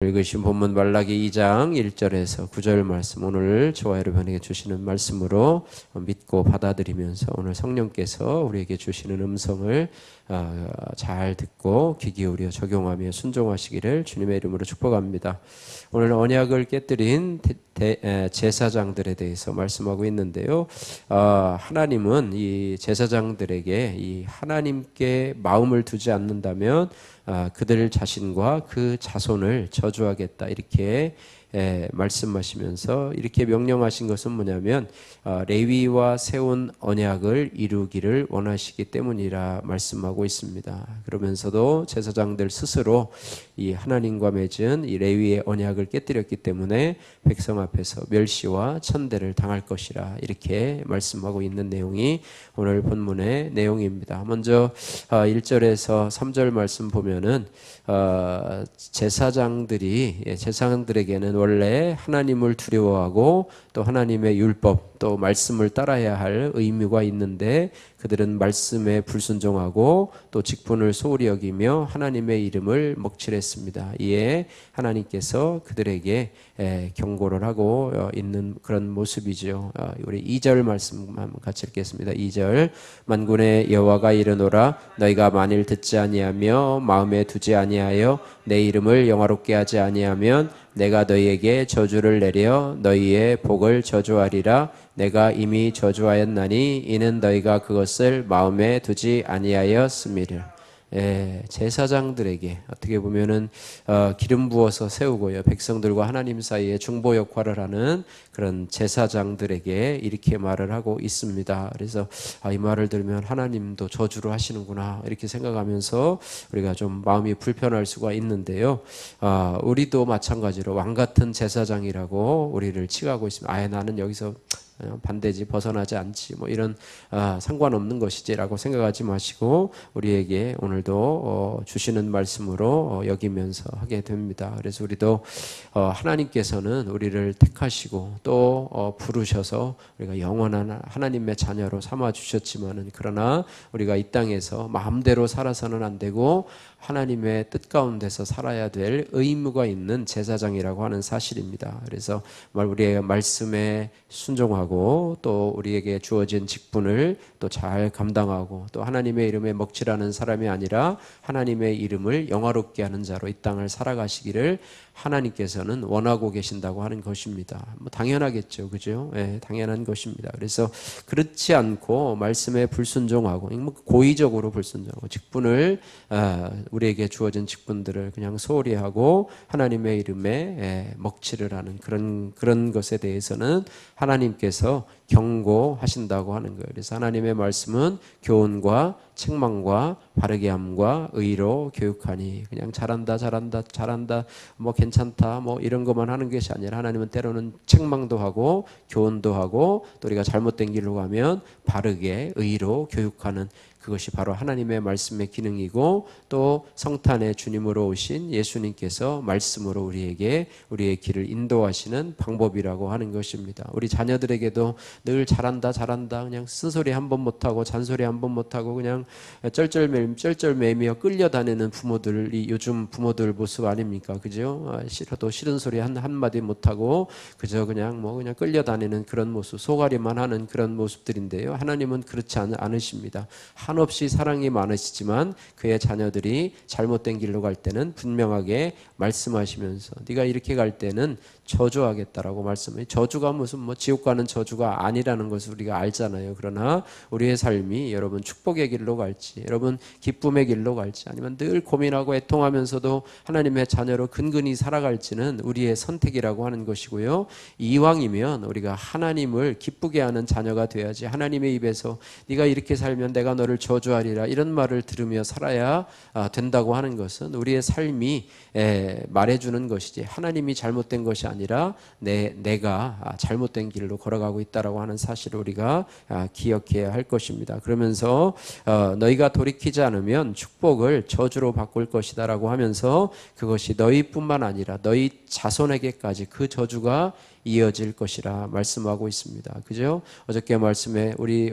읽으신 본문 말라기 2장 1절에서 9절 말씀, 오늘 저와 여러분에게 주시는 말씀으로 믿고 받아들이면서 오늘 성령께서 우리에게 주시는 음성을 잘 듣고 귀 기울여 적용하며 순종하시기를 주님의 이름으로 축복합니다. 오늘 언약을 깨뜨린 제사장들에 대해서 말씀하고 있는데요. 하나님은 이 제사장들에게 이 하나님께 마음을 두지 않는다면 그들 자신과 그 자손을 저주하겠다, 이렇게 말씀하시면서 이렇게 명령하신 것은 뭐냐면 레위와 세운 언약을 이루기를 원하시기 때문이라 말씀하고 있습니다. 그러면서도 제사장들 스스로 이 하나님과 맺은 이 레위의 언약을 깨뜨렸기 때문에 백성 앞에서 멸시와 천대를 당할 것이라, 이렇게 말씀하고 있는 내용이 오늘 본문의 내용입니다. 먼저 1절에서 3절 말씀 보면은 제사장들에게는 원래 하나님을 두려워하고 또 하나님의 율법, 또 말씀을 따라야 할 의무가 있는데 그들은 말씀에 불순종하고 또 직분을 소홀히 여기며 하나님의 이름을 먹칠했습니다. 이에 하나님께서 그들에게 경고를 하고 있는 그런 모습이죠. 우리 2절 말씀 한번 같이 읽겠습니다. 2절, 만군의 여호와가 이르노라, 너희가 만일 듣지 아니하며 마음에 두지 아니하여 내 이름을 영화롭게 하지 아니하면 내가 너희에게 저주를 내려 너희의 복을 저주하리라. 내가 이미 저주하였나니 이는 너희가 그것을 마음에 두지 아니하였음이라. 제사장들에게 어떻게 보면은 기름 부어서 세우고요, 백성들과 하나님 사이에 중보 역할을 하는 그런 제사장들에게 이렇게 말을 하고 있습니다. 그래서 이 말을 들으면 하나님도 저주를 하시는구나, 이렇게 생각하면서 우리가 좀 마음이 불편할 수가 있는데요. 우리도 마찬가지로 왕 같은 제사장이라고 우리를 칭하고 있습니다. 나는 여기서 반대지, 벗어나지 않지, 뭐 이런 상관없는 것이지라고 생각하지 마시고 우리에게 오늘도 주시는 말씀으로 여기면서 하게 됩니다. 그래서 우리도 하나님께서는 우리를 택하시고 또 부르셔서 우리가 영원한 하나님의 자녀로 삼아 주셨지만은, 그러나 우리가 이 땅에서 마음대로 살아서는 안 되고 하나님의 뜻 가운데서 살아야 될 의무가 있는 제사장이라고 하는 사실입니다. 그래서 우리의 말씀에 순종하고 또 우리에게 주어진 직분을 또 잘 감당하고 또 하나님의 이름에 먹칠하는 사람이 아니라 하나님의 이름을 영화롭게 하는 자로 이 땅을 살아가시기를 하나님께서는 원하고 계신다고 하는 것입니다. 당연하겠죠, 그죠? 당연한 것입니다. 그래서 그렇지 않고 말씀에 불순종하고 고의적으로 불순종하고 직분을 우리에게 주어진 직분들을 그냥 소홀히 하고 하나님의 이름에 먹칠을 하는 그런 것에 대해서는 하나님께서 경고하신다고 하는 거예요. 그래서 하나님의 말씀은 교훈과 책망과 바르게 함과 의로 교육하니, 그냥 잘한다 뭐 괜찮다 뭐 이런 것만 하는 것이 아니라 하나님은 때로는 책망도 하고 교훈도 하고 또 우리가 잘못된 길로 가면 바르게 의로 교육하는, 그것이 바로 하나님의 말씀의 기능이고 또 성탄의 주님으로 오신 예수님께서 말씀으로 우리에게 우리의 길을 인도하시는 방법이라고 하는 것입니다. 우리 자녀들에게도 늘 잘한다 그냥 쓴소리 한 번 못하고 잔소리 한 번 못하고 그냥 쩔쩔매며 끌려다니는 부모들이 요즘 부모들 모습 아닙니까? 그죠? 싫어도 싫은 소리 한마디 못하고 그저 그냥 끌려다니는 그런 모습, 소가리만 하는 그런 모습들인데요. 하나님은 그렇지 않으십니다. 한없이 사랑이 많으시지만 그의 자녀들이 잘못된 길로 갈 때는 분명하게 말씀하시면서 네가 이렇게 갈 때는 저주하겠다라고 말씀해요. 저주가 무슨 지옥 가는 저주가 아니라는 것을 우리가 알잖아요. 그러나 우리의 삶이 여러분 축복의 길로 갈지, 여러분 기쁨의 길로 갈지, 아니면 늘 고민하고 애통하면서도 하나님의 자녀로 근근히 살아갈지는 우리의 선택이라고 하는 것이고요. 이왕이면 우리가 하나님을 기쁘게 하는 자녀가 돼야지, 하나님의 입에서 네가 이렇게 살면 내가 너를 저주하리라 이런 말을 들으며 살아야 된다고 하는 것은 우리의 삶이 말해주는 것이지, 하나님이 잘못된 것이 아니라 내가 잘못된 길로 걸어가고 있다라고 하는 사실을 우리가 기억해야 할 것입니다. 그러면서 너희가 돌이키지 않으면 축복을 저주로 바꿀 것이다라고 하면서 그것이 너희뿐만 아니라 너희 자손에게까지 그 저주가 이어질 것이라 말씀하고 있습니다. 그죠? 어저께 말씀에 우리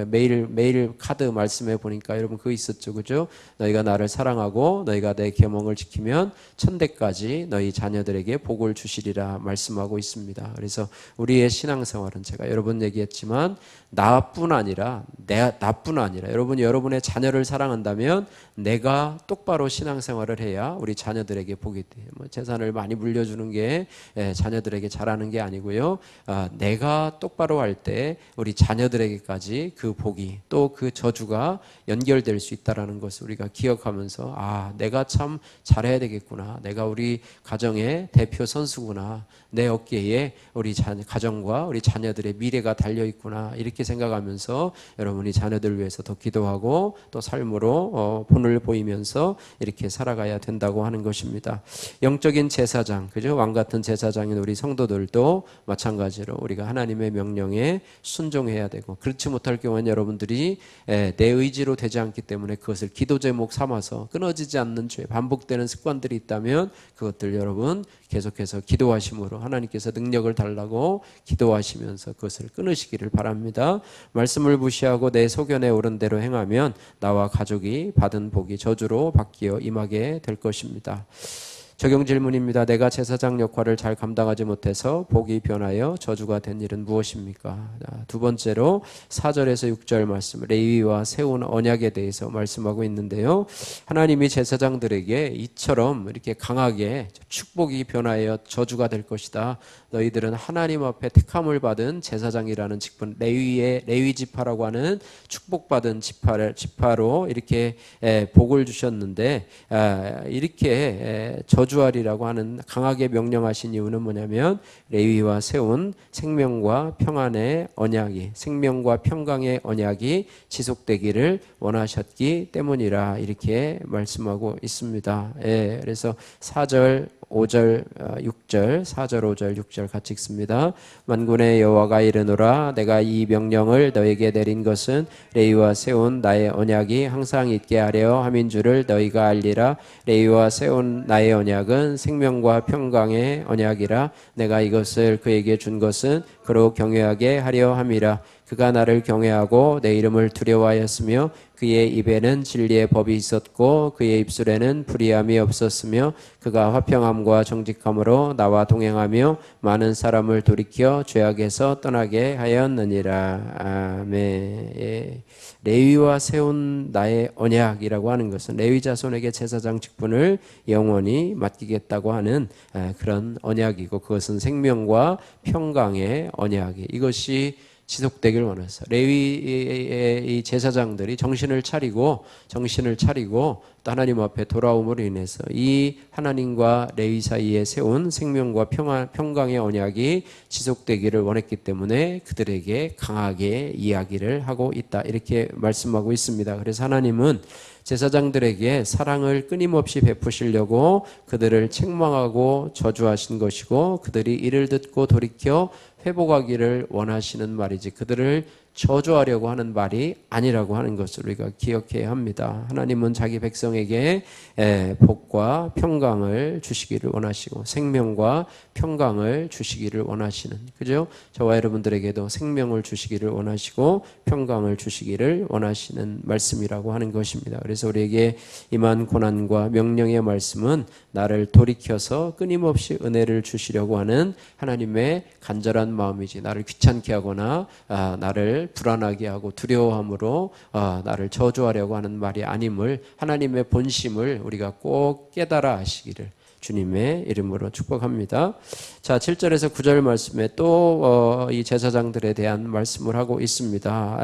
메일 카드 말씀에 보니까 여러분 그거 있었죠. 그죠? 너희가 나를 사랑하고 너희가 내 계명을 지키면 천대까지 너희 자녀들에게 복을 주시리라 말씀하고 있습니다. 그래서 우리의 신앙생활은 제가 여러 번 얘기했지만 나뿐 아니라 여러분이 여러분의 자녀를 사랑한다면 내가 똑바로 신앙생활을 해야 우리 자녀들에게 복이 돼요. 재산을 많이 물려주는 게 자녀들에게 잘하는 게 아니고요. 내가 똑바로 할 때 우리 자녀들에게까지 그 복이 또 그 저주가 연결될 수 있다라는 것을 우리가 기억하면서 내가 참 잘해야 되겠구나. 내가 우리 가정의 대표 선수구나. 내 어깨에 우리 가정과 우리 자녀들의 미래가 달려 있구나. 이렇게 생각하면서 여러분이 자녀들 위해서 더 기도하고 또 삶으로 본을 보이면서 이렇게 살아가야 된다고 하는 것입니다. 영적인 제사장, 그죠? 왕 같은 제사장인 우리 성도들도 마찬가지로 우리가 하나님의 명령에 순종해야 되고, 그렇지 못할 경우는 여러분들이 내 의지로 되지 않기 때문에 그것을 기도 제목 삼아서 끊어지지 않는 죄, 반복되는 습관들이 있다면 그것들 여러분 계속해서 기도하심으로 하나님께서 능력을 달라고 기도하시면서 그것을 끊으시기를 바랍니다. 말씀을 무시하고 내 소견에 오른 대로 행하면 나와 가족이 받은 복이 저주로 바뀌어 임하게 될 것입니다. 적용 질문입니다. 내가 제사장 역할을 잘 감당하지 못해서 복이 변하여 저주가 된 일은 무엇입니까? 두 번째로 4절에서 6절 말씀, 레위와 세운 언약에 대해서 말씀하고 있는데요. 하나님이 제사장들에게 이처럼 이렇게 강하게 축복이 변하여 저주가 될 것이다. 너희들은 하나님 앞에 택함을 받은 제사장이라는 직분, 레위 지파라고 하는 축복받은 지파로 이렇게 복을 주셨는데, 이렇게 저주하리라고 하는 강하게 명령하신 이유는 뭐냐면 레위와 세운 생명과 평안의 언약이, 생명과 평강의 언약이 지속되기를 원하셨기 때문이라 이렇게 말씀하고 있습니다. 그래서 4절 5절 6절 4절 5절 6절 같이 읽습니다. 만군의 여호와가 이르노라 내가 이 명령을 너에게 내린 것은 레위와 세운 나의 언약이 항상 있게 하려 함인 줄을 너희가 알리라. 레위와 세운 나의 언약은 생명과 평강의 언약이라. 내가 이것을 그에게 준 것은 그로 경외하게 하려 함이라. 그가 나를 경외하고 내 이름을 두려워하였으며 그의 입에는 진리의 법이 있었고 그의 입술에는 불의함이 없었으며 그가 화평함과 정직함으로 나와 동행하며 많은 사람을 돌이켜 죄악에서 떠나게 하였느니라. 아멘. 레위와 세운 나의 언약이라고 하는 것은 레위 자손에게 제사장 직분을 영원히 맡기겠다고 하는 그런 언약이고, 그것은 생명과 평강의 언약이, 이것이 지속되길 원해서 레위의 이 제사장들이 정신을 차리고 또 하나님 앞에 돌아옴으로 인해서 이 하나님과 레위 사이에 세운 생명과 평강의 언약이 지속되기를 원했기 때문에 그들에게 강하게 이야기를 하고 있다, 이렇게 말씀하고 있습니다. 그래서 하나님은 제사장들에게 사랑을 끊임없이 베푸시려고 그들을 책망하고 저주하신 것이고, 그들이 이를 듣고 돌이켜 회복하기를 원하시는 말이지 그들을 저주하려고 하는 말이 아니라고 하는 것을 우리가 기억해야 합니다. 하나님은 자기 백성에게 복과 평강을 주시기를 원하시고 생명과 평강을 주시기를 원하시는, 그죠? 저와 여러분들에게도 생명을 주시기를 원하시고 평강을 주시기를 원하시는 말씀이라고 하는 것입니다. 그래서 우리에게 임한 고난과 명령의 말씀은 나를 돌이켜서 끊임없이 은혜를 주시려고 하는 하나님의 간절한 마음이지, 나를 귀찮게 하거나 나를 불안하게 하고 두려워함으로 나를 저주하려고 하는 말이 아님을, 하나님의 본심을 우리가 꼭 깨달아 하시기를 주님의 이름으로 축복합니다. 자, 7절에서 9절 말씀에 또 이 제사장들에 대한 말씀을 하고 있습니다.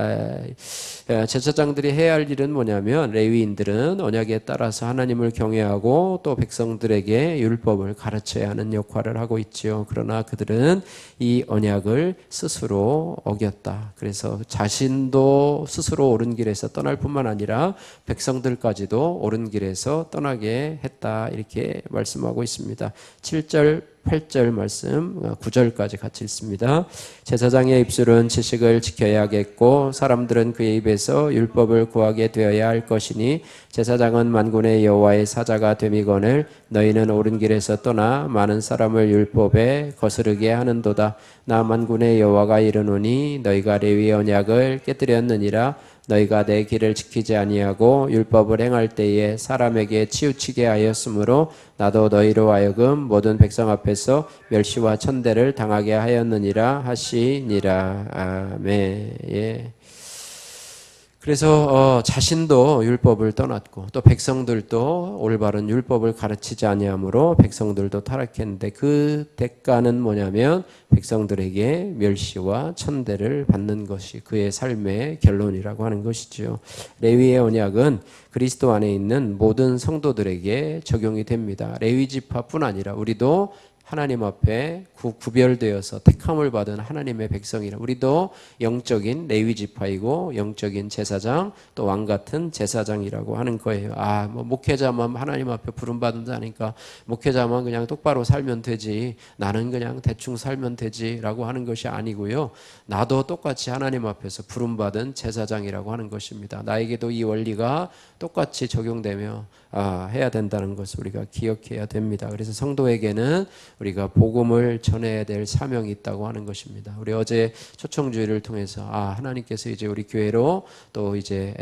제사장들이 해야 할 일은 뭐냐면, 레위인들은 언약에 따라서 하나님을 경외하고 또 백성들에게 율법을 가르쳐야 하는 역할을 하고 있죠. 그러나 그들은 이 언약을 스스로 어겼다. 그래서 자신도 스스로 옳은 길에서 떠날 뿐만 아니라 백성들까지도 옳은 길에서 떠나게 했다, 이렇게 말씀하고 말씀하고 있습니다. 7절 8절 말씀, 9절까지 같이 읽습니다. 제사장의 입술은 지식을 지켜야겠고 사람들은 그의 입에서 율법을 구하게 되어야 할 것이니 제사장은 만군의 여호와의 사자가 됨이거늘 너희는 옳은 길에서 떠나 많은 사람을 율법에 거스르게 하는도다. 나 만군의 여호와가 이르노니 너희가 레위의 언약을 깨뜨렸느니라. 너희가 내 길을 지키지 아니하고 율법을 행할 때에 사람에게 치우치게 하였으므로 나도 너희로 하여금 모든 백성 앞에서 멸시와 천대를 당하게 하였느니라 하시니라. 아멘. 예. 그래서 자신도 율법을 떠났고 또 백성들도 올바른 율법을 가르치지 아니하므로 백성들도 타락했는데 그 대가는 뭐냐면 백성들에게 멸시와 천대를 받는 것이 그의 삶의 결론이라고 하는 것이죠. 레위의 언약은 그리스도 안에 있는 모든 성도들에게 적용이 됩니다. 레위 지파뿐 아니라 우리도 하나님 앞에 구별되어서 택함을 받은 하나님의 백성이라 우리도 영적인 레위 지파이고 영적인 제사장 또 왕 같은 제사장이라고 하는 거예요. 뭐 목회자만 하나님 앞에 부름 받는다니까 목회자만 그냥 똑바로 살면 되지 나는 그냥 대충 살면 되지라고 하는 것이 아니고요. 나도 똑같이 하나님 앞에서 부름 받은 제사장이라고 하는 것입니다. 나에게도 이 원리가 똑같이 적용되며 해야 된다는 것을 우리가 기억해야 됩니다. 그래서 성도에게는 우리가 복음을 전해야 될 사명이 있다고 하는 것입니다. 우리 어제 초청주의를 통해서 하나님께서 이제 우리 교회로 또 이제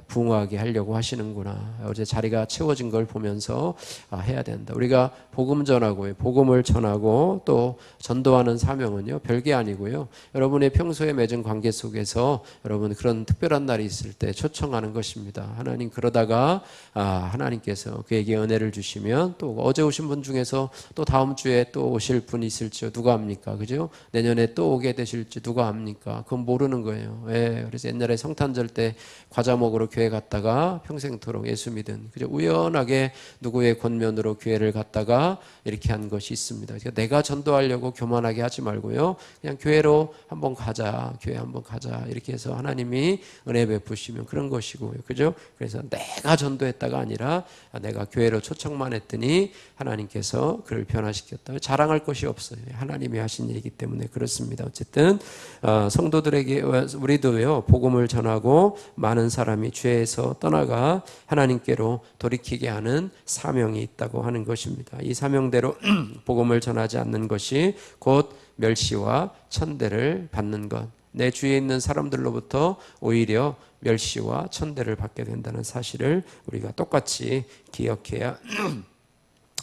부흥하게 하려고 하시는구나. 어제 자리가 채워진 걸 보면서 해야 된다. 우리가 복음 전하고 복음을 전하고 또 전도하는 사명은요 별게 아니고요. 여러분의 평소에 맺은 관계 속에서 여러분 그런 특별한 날이 있을 때 초청하는 것입니다. 하나님 그러다가 하나님께서 그에게 은혜를 주시면 또 어제 오신 분 중에서 또 다음 주에 또 오실 분이 있을지 누가 압니까? 그죠? 내년에 또 오게 되실지 누가 압니까? 그건 모르는 거예요. 그래서 옛날에 성탄절 때 과자 먹으러 교회 갔다가 평생토록 예수 믿은 그죠? 우연하게 누구의 권면으로 교회를 갔다가 이렇게 한 것이 있습니다. 그러니까 내가 전도하려고 교만하게 하지 말고요. 그냥 교회로 한번 가자. 교회 한번 가자. 이렇게 해서 하나님이 은혜 베푸시면 그런 것이고요. 그죠? 그래서 내가 전도했다가 아니라 내가 교회로 초청만 했더니 하나님께서 그를 변화시켰다. 자랑할 것이 없어요. 하나님이 하신 일이기 때문에 그렇습니다. 어쨌든 성도들에게 우리도요 복음을 전하고 많은 사람이 죄에서 떠나가 하나님께로 돌이키게 하는 사명이 있다고 하는 것입니다. 이 사명대로 복음을 전하지 않는 것이 곧 멸시와 천대를 받는 것. 내 주위에 있는 사람들로부터 오히려 멸시와 천대를 받게 된다는 사실을 우리가 똑같이 기억해야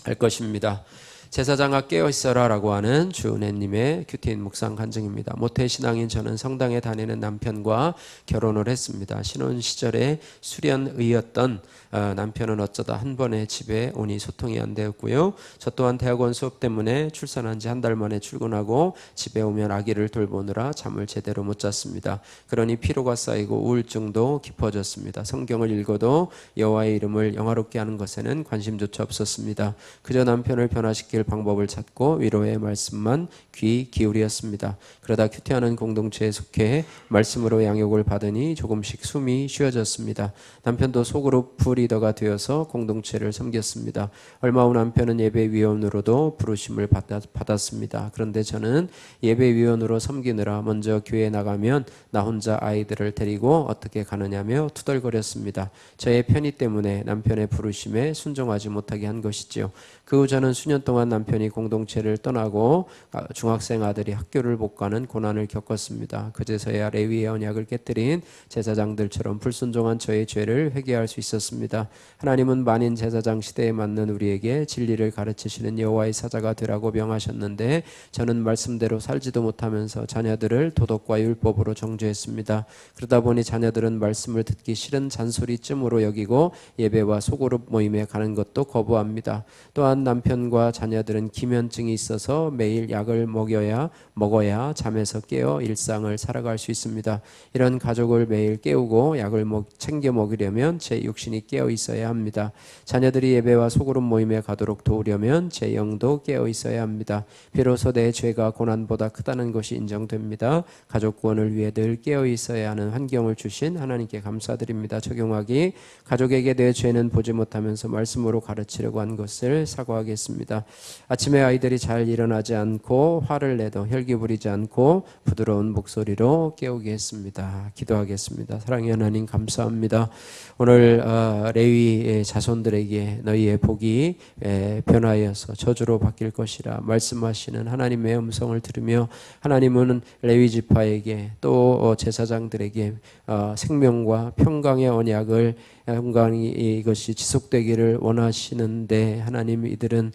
할 것입니다. 제사장아 깨어있어라 라고 하는 주은혜님의 큐티인 묵상 간증입니다. 모태신앙인 저는 성당에 다니는 남편과 결혼을 했습니다. 신혼 시절에 수련의였던 남편은 어쩌다 한 번에 집에 오니 소통이 안 되었고요. 저 또한 대학원 수업 때문에 출산한 지 한 달 만에 출근하고 집에 오면 아기를 돌보느라 잠을 제대로 못 잤습니다. 그러니 피로가 쌓이고 우울증도 깊어졌습니다. 성경을 읽어도 여호와의 이름을 영화롭게 하는 것에는 관심조차 없었습니다. 그저 남편을 변화시킬 방법을 찾고 위로의 말씀만 귀 기울였습니다. 그러다 큐티하는 공동체에 속해 말씀으로 양육을 받으니 조금씩 숨이 쉬어졌습니다. 남편도 소그룹 리더가 되어서 공동체를 섬겼습니다. 얼마 후 남편은 예배위원으로도 부르심을 받았습니다. 그런데 저는 예배위원으로 섬기느라 먼저 교회에 나가면 나 혼자 아이들을 데리고 어떻게 가느냐며 투덜거렸습니다. 저의 편의 때문에 남편의 부르심에 순종하지 못하게 한 것이지요. 그 후 저는 수년 동안 남편이 공동체를 떠나고 중학생 아들이 학교를 못 가는 고난을 겪었습니다. 그제서야 레위의 언약을 깨뜨린 제사장들처럼 불순종한 저의 죄를 회개할 수 있었습니다. 하나님은 만인 제사장 시대에 맞는 우리에게 진리를 가르치시는 여호와의 사자가 되라고 명하셨는데 저는 말씀대로 살지도 못하면서 자녀들을 도덕과 율법으로 정죄했습니다. 그러다 보니 자녀들은 말씀을 듣기 싫은 잔소리쯤으로 여기고 예배와 소그룹 모임에 가는 것도 거부합니다. 또한 남편과 자녀들은 기면증이 있어서 매일 약을 먹어야 잠에서 깨어 일상을 살아갈 수 있습니다. 이런 가족을 매일 깨우고 약을 챙겨 먹이려면 제 육신이 깨어 있어야 합니다. 자녀들이 예배와 소그룹 모임에 가도록 도우려면 제 영도 깨어 있어야 합니다. 비로소 내 죄가 고난보다 크다는 것이 인정됩니다. 가족 구원을 위해 늘 깨어 있어야 하는 환경을 주신 하나님께 감사드립니다. 적용하기 가족에게 내 죄는 보지 못하면서 말씀으로 가르치려고 한 것을 사과하겠습니다. 아침에 아이들이 잘 일어나지 않고 화를 내도 혈기 부리지 않고 부드러운 목소리로 깨우겠습니다. 기도하겠습니다. 사랑의 하나님 감사합니다. 오늘 레위 자손들에게 너희의 복이 변하여서 저주로 바뀔 것이라 말씀하시는 하나님의 음성을 들으며 하나님은 레위 지파에게 또 제사장들에게 생명과 평강의 언약을 영광이 이것이 지속되기를 원하시는데 하나님 이들은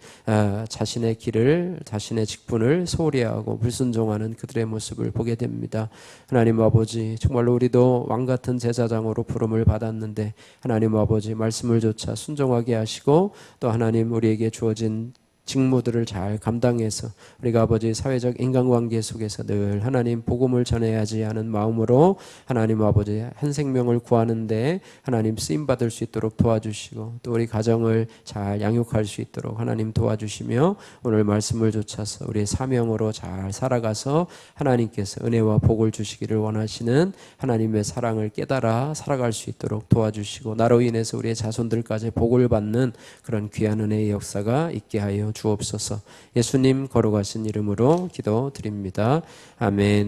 자신의 길을 자신의 직분을 소홀히 하고 불순종하는 그들의 모습을 보게 됩니다. 하나님 아버지 정말로 우리도 왕같은 제사장으로 부름을 받았는데 하나님 아버지 말씀을 조차 순종하게 하시고 또 하나님 우리에게 주어진 직무들을 잘 감당해서 우리가 아버지 사회적 인간관계 속에서 늘 하나님 복음을 전해야지 하는 마음으로 하나님 아버지 한 생명을 구하는데 하나님 쓰임받을 수 있도록 도와주시고 또 우리 가정을 잘 양육할 수 있도록 하나님 도와주시며 오늘 말씀을 좇아서 우리의 사명으로 잘 살아가서 하나님께서 은혜와 복을 주시기를 원하시는 하나님의 사랑을 깨달아 살아갈 수 있도록 도와주시고 나로 인해서 우리의 자손들까지 복을 받는 그런 귀한 은혜의 역사가 있게 하여 주옵소서. 예수님 거룩하신 이름으로 기도드립니다. 아멘.